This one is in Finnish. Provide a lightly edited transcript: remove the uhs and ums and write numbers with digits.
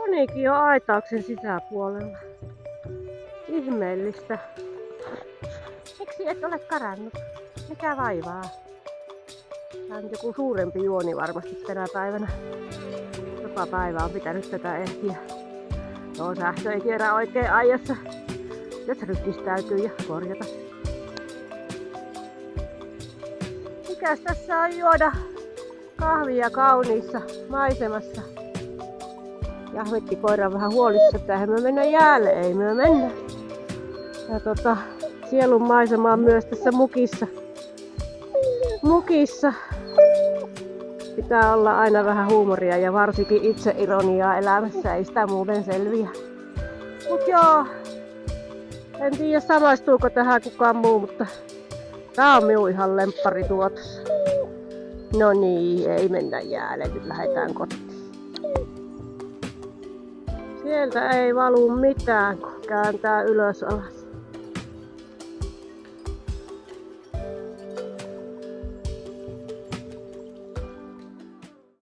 Ponikin on aitauksen sisäpuolella. Ihmeellistä. Miksi et ole karannut? Mikä vaivaa? Tää on joku suurempi juoni varmasti tänä päivänä. Joka päivä on pitänyt tätä ehtiä. Tuo sähkö ei kierrä oikein ajassa. Nyt ryhdistäytyy ja korjata. Mikäs tässä on juoda kahvia kauniissa maisemassa? Jahvetti koira vähän huolissa, että eihän me mennä jäälle, ei me mennä. Ja sielun maisema on myös tässä mukissa. Pitää olla aina vähän huumoria ja varsinkin itseironiaa elämässä, ei sitä muuten selviä. Mut joo, en tiedä samaistuuko tähän kukaan muu, mutta tää on minun ihan lempparituotos. No niin, ei mennä jäälle, nyt lähdetään kotiin. Sieltä ei valu mitään, kun kääntää ylös alas.